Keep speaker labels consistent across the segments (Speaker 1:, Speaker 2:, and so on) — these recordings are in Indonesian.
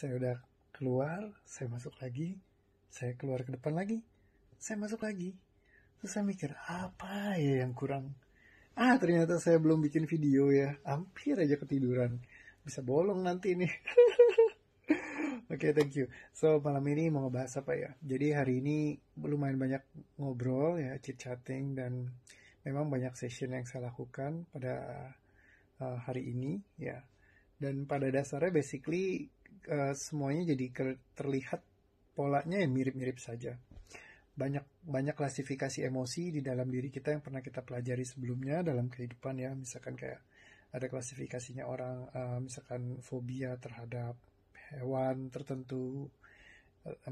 Speaker 1: Saya udah keluar, saya masuk lagi, saya keluar ke depan lagi, saya masuk lagi. Terus saya mikir, apa ya yang kurang? Ternyata saya belum bikin video ya. Hampir aja ketiduran. Bisa bolong nanti nih. Oke, thank you. So, malam ini mau ngebahas apa ya? Jadi hari ini lumayan banyak ngobrol ya, chit-chatting, dan memang banyak session yang saya lakukan pada hari ini ya. Dan pada dasarnya basically semuanya jadi terlihat polanya yang mirip-mirip saja. Banyak klasifikasi emosi di dalam diri kita yang pernah kita pelajari sebelumnya dalam kehidupan ya. Misalkan kayak ada klasifikasinya orang, misalkan fobia terhadap hewan tertentu,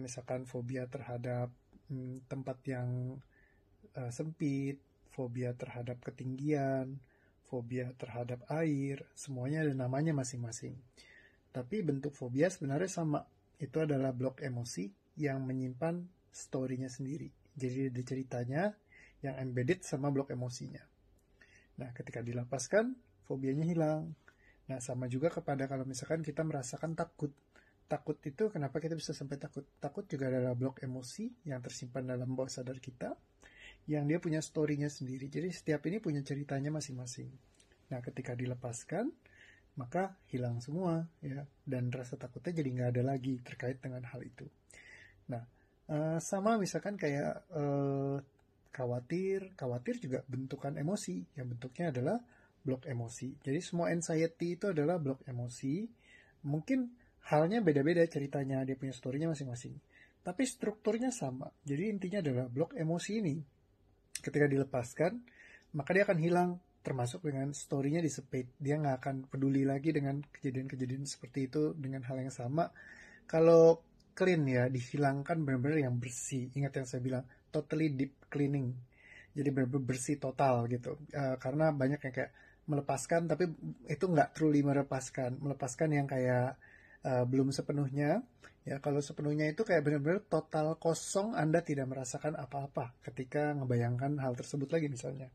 Speaker 1: misalkan fobia terhadap tempat yang sempit, fobia terhadap ketinggian, fobia terhadap air, semuanya ada namanya masing-masing. Tapi bentuk fobia sebenarnya sama. Itu adalah blok emosi yang menyimpan story-nya sendiri. Jadi ada ceritanya yang embedded sama blok emosinya. Nah, ketika dilepaskan, fobianya hilang. Nah, sama juga kepada kalau misalkan kita merasakan takut. Takut itu kenapa kita bisa sampai takut? Takut juga adalah blok emosi yang tersimpan dalam bawah sadar kita, yang dia punya story-nya sendiri. Jadi setiap ini punya ceritanya masing-masing. Nah, ketika dilepaskan, maka hilang semua ya, dan rasa takutnya jadi nggak ada lagi terkait dengan hal itu. Nah, sama misalkan kayak khawatir juga bentukan emosi, yang bentuknya adalah blok emosi. Jadi semua anxiety itu adalah blok emosi. Mungkin halnya beda-beda ceritanya, dia punya story-nya masing-masing, tapi strukturnya sama. Jadi intinya adalah blok emosi ini ketika dilepaskan, maka dia akan hilang, termasuk dengan story-nya disepit. Dia nggak akan peduli lagi dengan kejadian-kejadian seperti itu dengan hal yang sama. Kalau clean ya, dihilangkan benar-benar yang bersih. Ingat yang saya bilang, totally deep cleaning. Jadi benar-benar bersih total gitu. Karena banyak yang kayak melepaskan, tapi itu nggak truly melepaskan yang kayak belum sepenuhnya. Ya, kalau sepenuhnya itu kayak benar-benar total kosong, Anda tidak merasakan apa-apa ketika ngebayangkan hal tersebut lagi misalnya.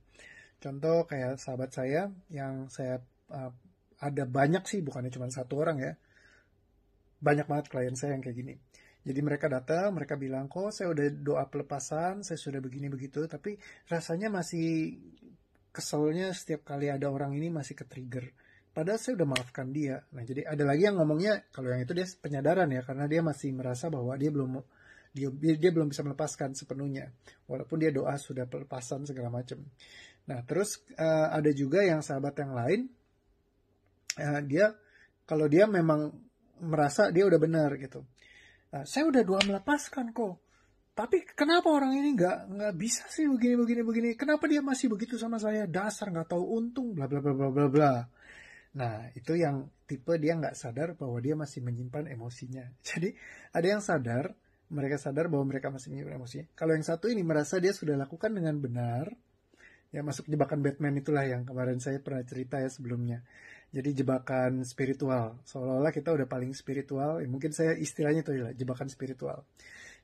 Speaker 1: Contoh kayak sahabat saya yang saya ada banyak sih, bukannya cuma satu orang ya. Banyak banget klien saya yang kayak gini. Jadi mereka datang, mereka bilang, kok saya udah doa pelepasan, saya sudah begini begitu, tapi rasanya masih keselnya setiap kali ada orang ini masih ke-trigger. Padahal saya udah maafkan dia. Nah, jadi ada lagi yang ngomongnya, kalau yang itu dia penyadaran ya, karena dia masih merasa bahwa dia belum bisa melepaskan sepenuhnya. Walaupun dia doa sudah pelepasan segala macam. Nah, terus ada juga yang sahabat yang lain, kalau dia memang merasa dia udah benar gitu. Saya udah doa melepaskan kok. Tapi kenapa orang ini nggak bisa sih begini? Kenapa dia masih begitu sama saya? Dasar nggak tahu untung, bla bla bla bla bla bla. Nah, itu yang tipe dia nggak sadar bahwa dia masih menyimpan emosinya. Jadi ada yang sadar, mereka sadar bahwa mereka masih menyimpan emosinya. Kalau yang satu ini merasa dia sudah lakukan dengan benar, ya masuk jebakan Batman itulah yang kemarin saya pernah cerita ya sebelumnya. Jadi jebakan spiritual, seolah-olah kita udah paling spiritual, mungkin saya istilahnya itu adalah jebakan spiritual.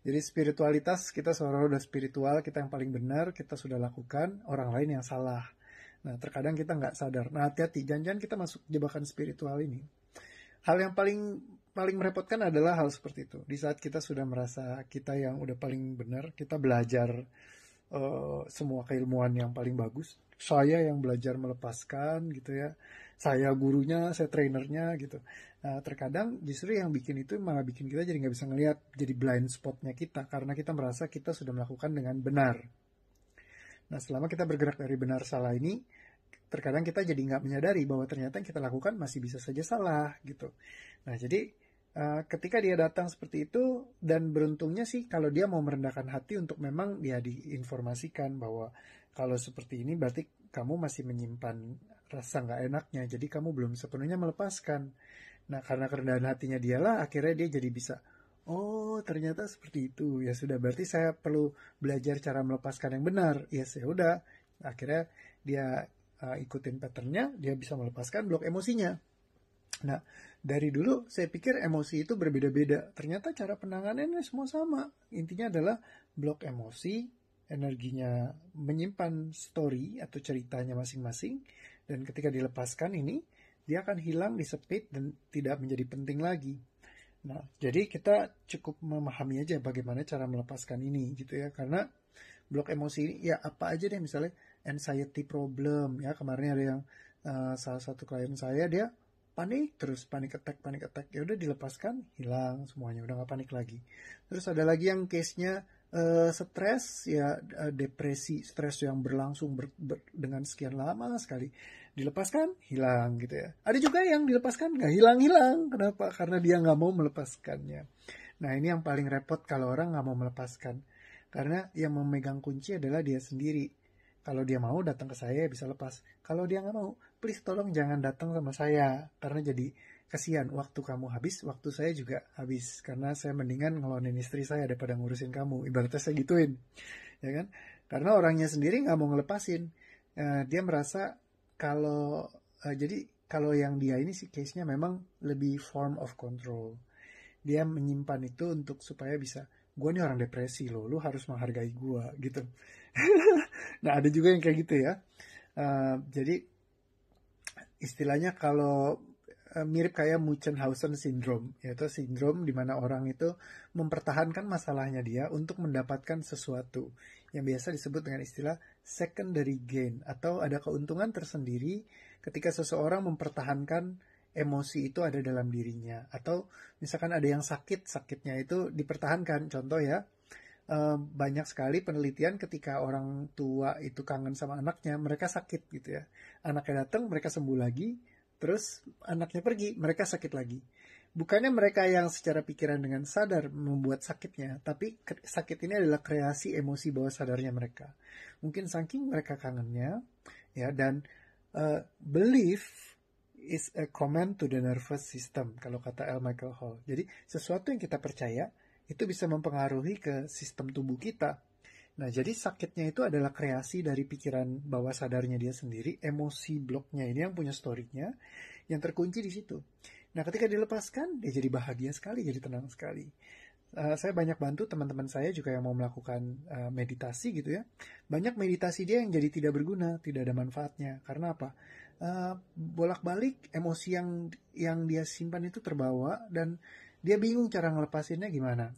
Speaker 1: Jadi spiritualitas, kita seolah-olah udah spiritual, kita yang paling benar, kita sudah lakukan, orang lain yang salah. Nah, terkadang kita nggak sadar. Nah, hati-hati, jangan-jangan kita masuk jebakan spiritual ini. Hal yang paling merepotkan adalah hal seperti itu. Di saat kita sudah merasa kita yang udah paling benar, kita belajar semua keilmuan yang paling bagus. Saya yang belajar melepaskan gitu ya. Saya gurunya, saya trainernya gitu. Nah, terkadang justru yang bikin itu malah bikin kita jadi nggak bisa ngelihat, jadi blind spotnya kita, karena kita merasa kita sudah melakukan dengan benar. Nah, selama kita bergerak dari benar salah ini, terkadang kita jadi nggak menyadari bahwa ternyata yang kita lakukan masih bisa saja salah gitu. Nah, jadi ketika dia datang seperti itu, dan beruntungnya sih kalau dia mau merendahkan hati untuk memang dia diinformasikan bahwa kalau seperti ini berarti kamu masih menyimpan rasa nggak enaknya, jadi kamu belum sepenuhnya melepaskan. Nah, karena kerendahan hatinya dialah akhirnya dia jadi bisa, oh ternyata seperti itu, ya sudah berarti saya perlu belajar cara melepaskan yang benar. Ya udah, akhirnya dia ikutin patternnya, dia bisa melepaskan blok emosinya. Nah, dari dulu saya pikir emosi itu berbeda-beda. Ternyata cara penanganannya semua sama. Intinya adalah blok emosi, energinya menyimpan story atau ceritanya masing-masing, dan ketika dilepaskan ini, dia akan hilang, disepit, dan tidak menjadi penting lagi. Nah, jadi kita cukup memahami aja bagaimana cara melepaskan ini gitu ya. Karena blok emosi ini ya apa aja deh, misalnya anxiety problem ya, kemarin ada yang salah satu klien saya, dia panik terus, panik attack, ya udah dilepaskan, hilang semuanya, udah nggak panik lagi. Terus ada lagi yang case-nya stres ya, depresi, stres yang berlangsung dengan sekian lama sekali, dilepaskan hilang gitu ya. Ada juga yang dilepaskan nggak hilang-hilang. Kenapa? Karena dia nggak mau melepaskannya. Nah, ini yang paling repot kalau orang nggak mau melepaskan, karena yang memegang kunci adalah dia sendiri. Kalau dia mau datang ke saya bisa lepas. Kalau dia nggak mau, please tolong jangan datang sama saya, karena jadi kasihan, waktu kamu habis, waktu saya juga habis, karena saya mendingan ngelonin istri saya daripada ngurusin kamu, ibaratnya saya gituin, ya kan? Karena orangnya sendiri nggak mau ngelepasin. Dia merasa kalau jadi kalau yang dia ini sih case-nya memang lebih form of control. Dia menyimpan itu untuk supaya bisa, gue nih orang depresi loh, lu harus menghargai gue gitu. Nah, ada juga yang kayak gitu ya. Jadi istilahnya kalau mirip kayak Munchausen syndrome, yaitu sindrom di mana orang itu mempertahankan masalahnya dia untuk mendapatkan sesuatu yang biasa disebut dengan istilah secondary gain, atau ada keuntungan tersendiri ketika seseorang mempertahankan emosi itu ada dalam dirinya, atau misalkan ada yang sakit, sakitnya itu dipertahankan. Contoh ya, banyak sekali penelitian ketika orang tua itu kangen sama anaknya, mereka sakit gitu ya. Anaknya datang, mereka sembuh lagi, terus anaknya pergi, mereka sakit lagi. Bukannya mereka yang secara pikiran dengan sadar membuat sakitnya, tapi sakit ini adalah kreasi emosi bawah sadarnya mereka. Mungkin saking mereka kangennya, ya, dan belief is a command to the nervous system, kalau kata L. Michael Hall. Jadi sesuatu yang kita percaya itu bisa mempengaruhi ke sistem tubuh kita. Nah, jadi sakitnya itu adalah kreasi dari pikiran bawah sadarnya dia sendiri, emosi bloknya ini yang punya story-nya, yang terkunci di situ. Nah, ketika dilepaskan, dia jadi bahagia sekali, jadi tenang sekali. Saya banyak bantu teman-teman saya juga yang mau melakukan meditasi gitu ya. Banyak meditasi dia yang jadi tidak berguna, tidak ada manfaatnya. Karena apa? Bolak-balik emosi yang dia simpan itu terbawa, dan dia bingung cara ngelepasinnya gimana.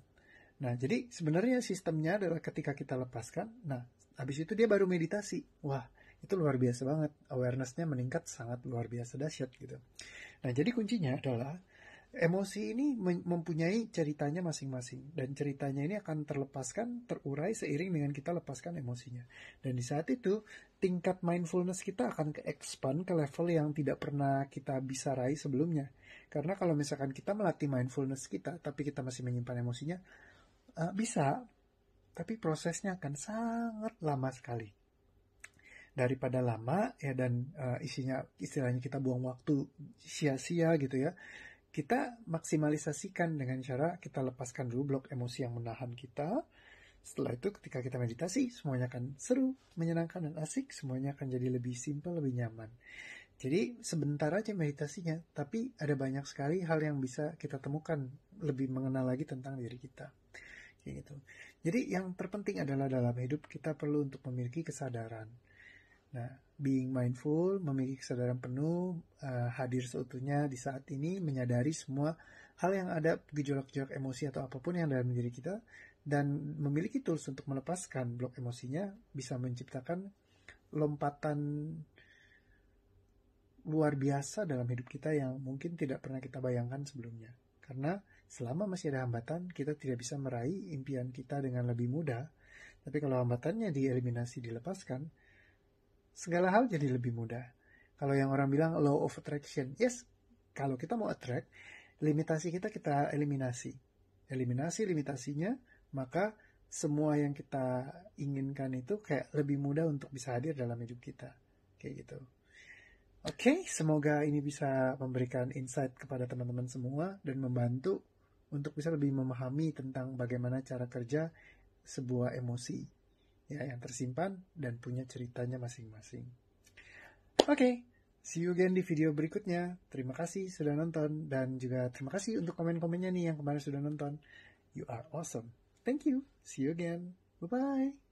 Speaker 1: Nah, jadi sebenarnya sistemnya adalah ketika kita lepaskan, nah, habis itu dia baru meditasi. Wah, itu luar biasa banget. Awareness-nya meningkat sangat luar biasa dahsyat gitu. Nah, jadi kuncinya adalah emosi ini mempunyai ceritanya masing-masing, dan ceritanya ini akan terlepaskan, terurai seiring dengan kita lepaskan emosinya. Dan di saat itu tingkat mindfulness kita akan ke-expand ke level yang tidak pernah kita bisa raih sebelumnya. Karena kalau misalkan kita melatih mindfulness kita tapi kita masih menyimpan emosinya, bisa, tapi prosesnya akan sangat lama sekali. Daripada lama ya, dan istilahnya kita buang waktu sia-sia gitu ya, kita maksimalisasikan dengan cara kita lepaskan dulu blok emosi yang menahan kita. Setelah itu ketika kita meditasi, semuanya akan seru, menyenangkan, dan asik. Semuanya akan jadi lebih simpel, lebih nyaman. Jadi sebentar aja meditasinya, tapi ada banyak sekali hal yang bisa kita temukan, lebih mengenal lagi tentang diri kita. Kayak gitu. Jadi yang terpenting adalah dalam hidup kita perlu untuk memiliki kesadaran. Nah, being mindful, memiliki kesadaran penuh, hadir seutuhnya di saat ini, menyadari semua hal yang ada, gejolak-gejolak emosi atau apapun yang ada dalam diri kita, dan memiliki tools untuk melepaskan blok emosinya, bisa menciptakan lompatan luar biasa dalam hidup kita yang mungkin tidak pernah kita bayangkan sebelumnya. Karena selama masih ada hambatan, kita tidak bisa meraih impian kita dengan lebih mudah. Tapi kalau hambatannya dieliminasi, dilepaskan, segala hal jadi lebih mudah. Kalau yang orang bilang law of attraction, yes, kalau kita mau attract, limitasi kita eliminasi. Eliminasi limitasinya, maka semua yang kita inginkan itu kayak lebih mudah untuk bisa hadir dalam hidup kita. Kayak gitu. Oke, semoga ini bisa memberikan insight kepada teman-teman semua dan membantu untuk bisa lebih memahami tentang bagaimana cara kerja sebuah emosi ya, yang tersimpan dan punya ceritanya masing-masing. Oke, see you again di video berikutnya. Terima kasih sudah nonton, dan juga terima kasih untuk komen-komennya nih yang kemarin sudah nonton. You are awesome. Thank you. See you again. Bye-bye.